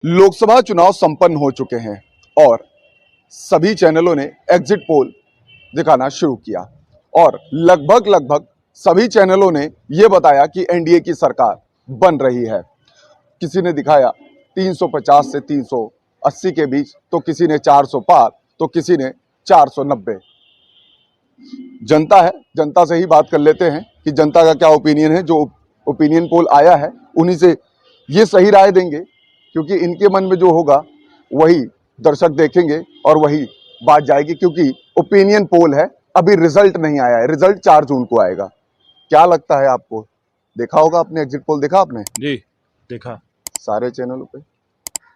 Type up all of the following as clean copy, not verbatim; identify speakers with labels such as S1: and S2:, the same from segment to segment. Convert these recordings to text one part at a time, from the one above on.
S1: लोकसभा चुनाव संपन्न हो चुके हैं और सभी चैनलों ने एग्जिट पोल दिखाना शुरू किया और लगभग सभी चैनलों ने यह बताया कि एनडीए की सरकार बन रही है। किसी ने दिखाया 350 से 380 के बीच, तो किसी ने 400 पार, तो किसी ने 490। जनता है, जनता से ही बात कर लेते हैं कि जनता का क्या ओपिनियन है। जो ओपिनियन पोल आया है उन्हीं से ये सही राय देंगे, क्योंकि इनके मन में जो होगा वही दर्शक देखेंगे और वही बात जाएगी, क्योंकि ओपिनियन पोल है, अभी रिजल्ट नहीं आया है। रिजल्ट 4 जून को आएगा। क्या लगता है आपको? देखा होगा आपने एग्जिट पोल, देखा आपने?
S2: जी देखा।
S1: सारे चैनलों पे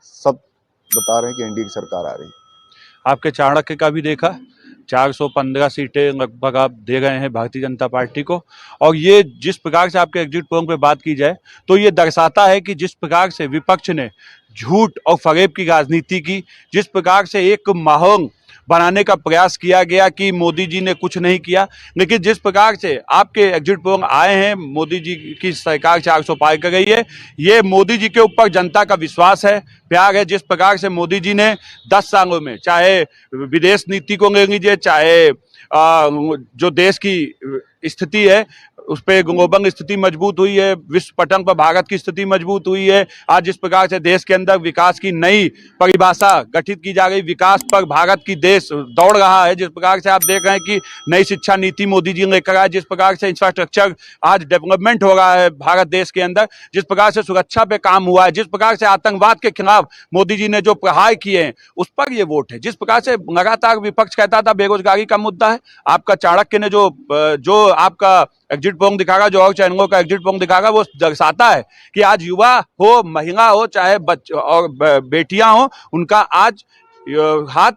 S1: सब बता रहे हैं कि एनडीए की सरकार आ रही है।
S2: आपके चाणक्य का भी देखा, 415 सीटें लगभग आप दे गए हैं भारतीय जनता पार्टी को। और ये जिस प्रकार से आपके एग्जिट पोल पे बात की जाए तो ये दर्शाता है कि जिस प्रकार से विपक्ष ने झूठ और फरेब की राजनीति की, जिस प्रकार से एक माहौल बनाने का प्रयास किया गया कि मोदी जी ने कुछ नहीं किया, लेकिन जिस प्रकार से आपके एग्जिट पोल आए हैं, मोदी जी की सरकार 400 पार कर गई है, ये मोदी जी के ऊपर जनता का विश्वास है, प्यार है। जिस प्रकार से मोदी जी ने 10 सालों में, चाहे विदेश नीति को ले लीजिए, चाहे जो देश की स्थिति है उस पर ग्लोबल स्थिति मजबूत हुई है, विश्व पटल पर भारत की स्थिति मजबूत हुई है। आज जिस प्रकार से देश के अंदर विकास की नई परिभाषा गठित की जा गई, विकास पर भारत की देश दौड़ रहा है। जिस प्रकार से आप देख रहे हैं कि नई शिक्षा नीति मोदी जी ने लेकर आए, जिस प्रकार से इंफ्रास्ट्रक्चर आज डेवलपमेंट हो रहा है भारत देश के अंदर, जिस प्रकार से सुरक्षा पे काम हुआ है, जिस प्रकार से आतंकवाद के खिलाफ मोदी जी ने जो प्रहार किए हैं उस पर ये वोट है। जिस प्रकार से लगातार विपक्ष कहता था बेरोजगारी का मुद्दा है, आपका चाणक्य ने जो आपका एग्जिट पोल दिखागा, जो और चैनलों का एग्जिट पोल दिखागा, वो दर्शाता है कि आज युवा हो, महिला हो, चाहे बच्चे और बेटियां हो, उनका आज हाथ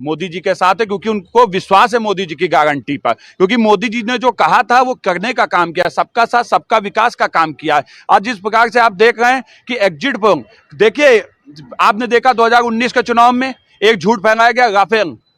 S2: मोदी जी के साथ है, क्योंकि उनको विश्वास है मोदी जी की गारंटी पर। क्योंकि मोदी जी ने जो कहा था वो करने का काम किया, सबका साथ सबका विकास का काम किया है। आज जिस प्रकार से आप देख रहे हैं कि एग्जिट पोल, देखिए आपने देखा 2019 के चुनाव में एक झूठ फैलाया गया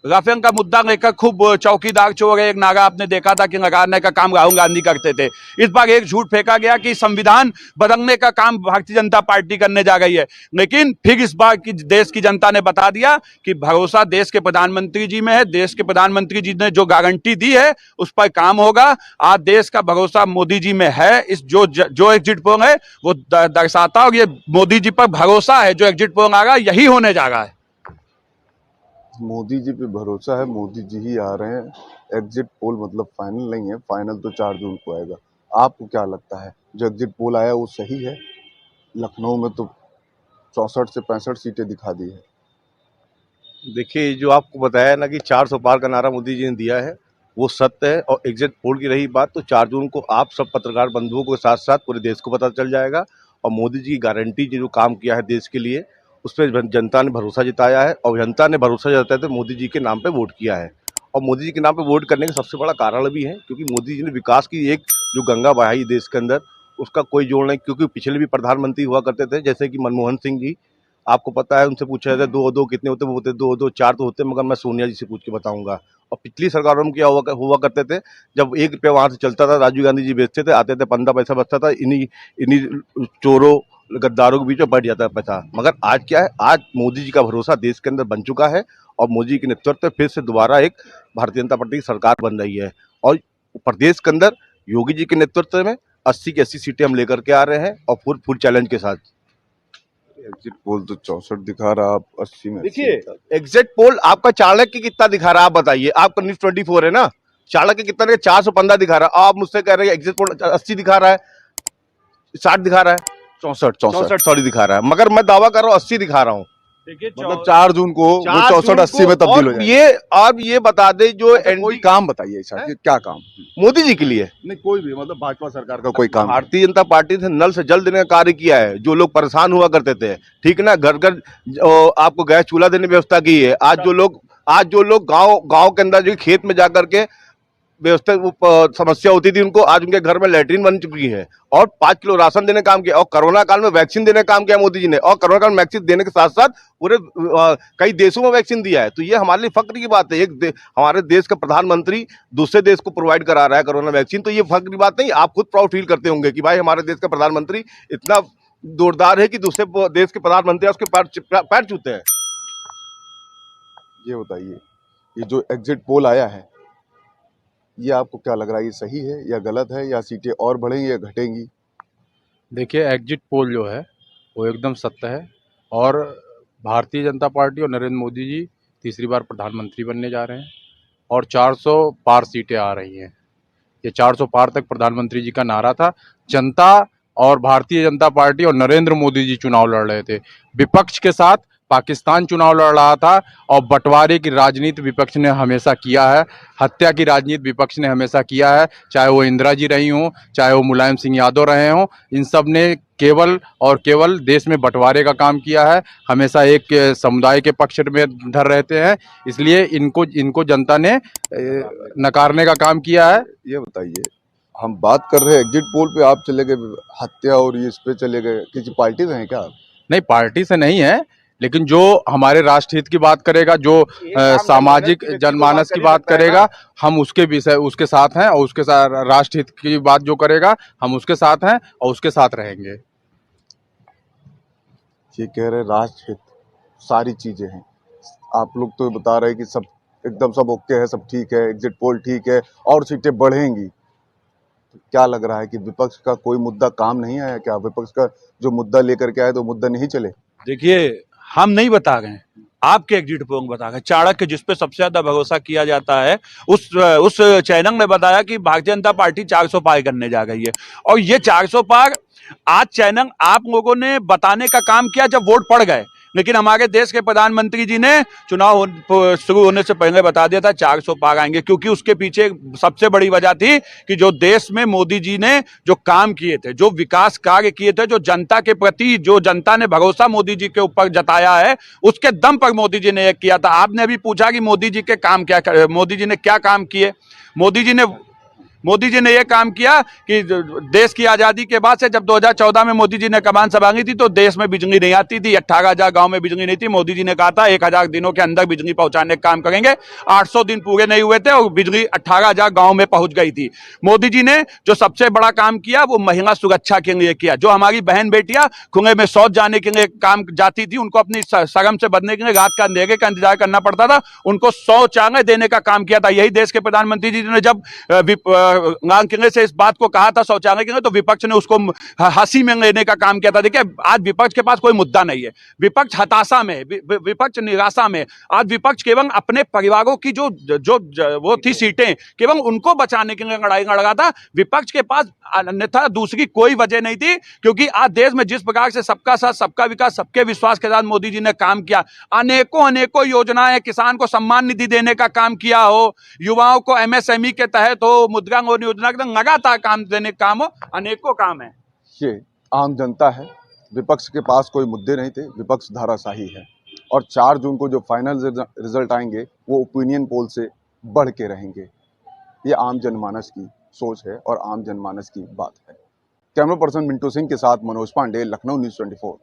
S2: राफेल का मुद्दा लेकर, खूब चौकीदार चोर एक नारा आपने देखा था कि लगाने का काम राहुल गांधी करते थे। इस बार एक झूठ फेंका गया कि संविधान बदलने का काम भारतीय जनता पार्टी करने जा गई है। लेकिन फिर इस बार की देश की जनता ने बता दिया कि भरोसा देश के प्रधानमंत्री जी में है। देश के प्रधानमंत्री जी ने जो गारंटी दी है उस पर काम होगा। आज देश का भरोसा मोदी जी में है। इस जो एग्जिट पोल है वो दर्शाता, और ये मोदी जी पर भरोसा है। जो एग्जिट पोल आ रहा है यही होने जा रहा है।
S1: मोदी जी पे भरोसा है, मोदी जी ही आ रहे हैं। एग्जिट पोल मतलब फाइनल नहीं है, फाइनल तो 4 जून को आएगा। आपको क्या लगता है जो एग्जिट पोल आया वो सही है? लखनऊ में तो 64 से 65 सीटें दिखा दी है।
S3: देखिए, जो आपको बताया ना कि 400 पार का नारा मोदी जी ने दिया है वो सत्य है। और एग्जिट पोल की रही बात, तो 4 जून को आप सब पत्रकार बंधुओं के साथ साथ पूरे देश को पता चल जाएगा। और मोदी जी की गारंटी जो काम किया है देश के लिए, उस पर जनता ने भरोसा जताया है। और जनता ने भरोसा जताते मोदी जी के नाम पे वोट किया है। और मोदी जी के नाम पे वोट करने का सबसे बड़ा कारण भी है क्योंकि मोदी जी ने विकास की एक जो गंगा बहाई देश के अंदर, उसका कोई जोड़ नहीं। क्योंकि पिछले भी प्रधानमंत्री हुआ करते थे, जैसे कि मनमोहन सिंह जी, आपको पता है, उनसे पूछा जाता है 2-2 कितने होते, वो होते 2-2 4 तो होते, मगर मैं सोनिया जी से पूछ के बताऊंगा। और पिछली सरकारों में क्या हुआ करते थे, जब 1 रुपया वहाँ से चलता था, राजीव गांधी जी बेचते थे, आते थे, 15 पैसा बचता था, इन्हीं चोरों गद्दारों के बीच में बढ़ जाता है पैसा। मगर आज क्या है, आज मोदी जी का भरोसा देश के अंदर बन चुका है। और मोदी जी के नेतृत्व में फिर से दोबारा एक भारतीय जनता पार्टी की सरकार बन रही है। और प्रदेश के अंदर योगी जी के नेतृत्व में 80 की 80 सीटें हम लेकर के आ रहे हैं और फुल चैलेंज के साथ।
S1: एग्जिट पोल तो 64 दिखा रहा, आप 80 में।
S3: देखिए, एग्जिट पोल आपका चाणक्य कितना दिखा रहा है, आप बताइए। आपका न्यूज़ 24 है ना, चाणक्य कितना 415 दिखा रहा है। आप मुझसे कह रहे हैं एग्जिट पोल 80 दिखा रहा है, 60 दिखा रहा है, 64 सॉरी दिखा रहा है। मगर मैं दावा कर रहा हूँ 80 दिखा रहा हूँ।
S1: देखिए मतलब 4 जून को वो 64-80 में तब्दील हो जाएगा।
S3: ये आप ये बता दे, जो
S1: कोई काम बताइए सर, क्या काम
S3: मोदी जी के लिए?
S1: नहीं, कोई भी, मतलब भाजपा सरकार का कोई काम।
S3: भारतीय जनता पार्टी ने नल से जल देने का कार्य किया है। जो लोग परेशान हुआ करते थे, ठीक ना, घर घर आपको गैस चूल्हा देने की व्यवस्था की है। आज जो लोग गांव के अंदर जो खेत में जाकर के व्यवस्था समस्या होती थी उनको, आज उनके घर में लैट्रिन बन चुकी है। और 5 किलो राशन देने का काम किया। और कोरोना काल में वैक्सीन देने का काम किया मोदी जी ने। और कोरोना काल में वैक्सीन देने के साथ साथ पूरे कई देशों में वैक्सीन दिया है। तो ये हमारे लिए फक्र की बात है। हमारे देश का प्रधानमंत्री दूसरे देश को प्रोवाइड करा रहा है कोरोना वैक्सीन, तो ये फक्र की बात नहीं। आप खुद प्राउड फील करते होंगे कि भाई हमारे देश का प्रधानमंत्री इतना जोरदार है कि दूसरे देश के प्रधानमंत्री उसके पैर छूते हैं।
S1: ये बताइए, ये जो एग्जिट पोल आया है, ये आपको क्या लग रहा है, ये सही है या गलत है, या सीटें और बढ़ेंगी या घटेंगी?
S4: देखिए, एग्जिट पोल जो है वो एकदम सत्य है और भारतीय जनता पार्टी और नरेंद्र मोदी जी तीसरी बार प्रधानमंत्री बनने जा रहे हैं और 400 पार सीटें आ रही हैं। ये 400 पार तक प्रधानमंत्री जी का नारा था। जनता और भारतीय जनता पार्टी और नरेंद्र मोदी जी चुनाव लड़ रहे थे। विपक्ष के साथ पाकिस्तान चुनाव लड़ रहा था और बंटवारे की राजनीति विपक्ष ने हमेशा किया है। हत्या की राजनीति विपक्ष ने हमेशा किया है, चाहे वो इंदिरा जी रही हों, चाहे वो मुलायम सिंह यादव रहे हों। इन सब ने केवल और केवल देश में बंटवारे का काम किया है, हमेशा एक समुदाय के पक्ष में धर रहते हैं। इसलिए इनको जनता ने नकारने का काम किया है।
S1: ये बताइए, हम बात कर रहे हैं एग्जिट पोल पे, आप चले गए हत्या और ये इस पे चले गए, किसी पार्टी से हैं क्या आप?
S4: नहीं, पार्टी से नहीं है, लेकिन जो हमारे राष्ट्रहित की बात करेगा, जो सामाजिक जनमानस की बात करेगा, हम उसके विषय उसके साथ हैं और उसके साथ राष्ट्रहित की बात जो करेगा हम उसके साथ हैं और उसके साथ रहेंगे।
S1: ये कह रहे राष्ट्रहित, सारी चीजें हैं, आप लोग तो बता रहे हैं कि सब एकदम सब ओके है, सब ठीक है, एग्जिट पोल ठीक है और सीटें बढ़ेंगी। तो क्या लग रहा है कि विपक्ष का कोई मुद्दा काम नहीं आया क्या? विपक्ष का जो मुद्दा लेकर के आए तो मुद्दा नहीं चले?
S2: देखिए, हम नहीं बता रहे हैं, आपके एग्जिट पोल बता रहे हैं। चाणक्य जिस पे सबसे ज्यादा भरोसा किया जाता है, उस चैनल ने बताया कि भारतीय जनता पार्टी 400 पार करने जा रही है। और ये 400 पार आज चैनल आप लोगों ने बताने का काम किया जब वोट पड़ गए, लेकिन हमारे देश के प्रधानमंत्री जी ने चुनाव शुरू होने से पहले बता दिया था 400 पार आएंगे, क्योंकि उसके पीछे सबसे बड़ी वजह थी कि जो देश में मोदी जी ने जो काम किए थे, जो विकास कार्य किए थे, जो जनता के प्रति जो जनता ने भरोसा मोदी जी के ऊपर जताया है, उसके दम पर मोदी जी ने ये किया था। आपने अभी पूछा कि मोदी जी के काम क्या, मोदी जी ने क्या काम किए। मोदी जी ने यह काम किया कि देश की आजादी के बाद से जब 2014 में मोदी जी ने कमान संभाली थी तो देश में बिजली नहीं आती थी, 18,000 गांव में बिजली नहीं थी। मोदी जी ने कहा था 1,000 दिनों के अंदर बिजली पहुंचाने का काम करेंगे। 800 दिन पूरे नहीं हुए थे और बिजली 18,000 गांव में पहुंच गई थी। मोदी जी ने जो सबसे बड़ा काम किया वो महिला सुरक्षा के लिए किया। जो हमारी बहन बेटियां खुले में शौच जाने के लिए काम जाती थी, उनको अपनी शर्म से बचने के लिए रात का अंधेरे का इंतजार करना पड़ता था, उनको शौचालय देने का काम किया था। यही देश के प्रधानमंत्री जी ने जब लाल किले से इस बात को कहा था शौचालय के लिए, तो विपक्ष ने उसको हंसी में लेने का काम किया था। देखिए, आज विपक्ष के पास कोई मुद्दा नहीं है, विपक्ष हताशा में, विपक्ष निराशा में। आज विपक्ष केवल अपने परिवारों की जो वो थी सीटें, केवल उनको बचाने के लिए लड़ाई लड़ रहा था। विपक्ष के पास अन्यथा दूसरी कोई वजह नहीं थी, क्योंकि आज देश में जिस प्रकार से सबका साथ सबका विकास सबके विश्वास के साथ मोदी जी ने काम किया, अनेकों योजनाएं, किसान को सम्मान निधि देने का काम किया हो, युवाओं को MSME के तहत हो, मुद्रा लोन योजना के तहत लगातार काम देने का काम हो, अनेकों काम है।
S1: ये आम जनता है, विपक्ष के पास कोई मुद्दे नहीं थे, विपक्ष धाराशाही है। और 4 जून को जो फाइनल रिजल्ट आएंगे वो ओपिनियन पोल से बढ़ के रहेंगे। ये आम जनमानस की सोच है और आम जनमानस की बात है। कैमरा पर्सन मिंटू सिंह के साथ मनोज पांडे, लखनऊ न्यूज़ 24।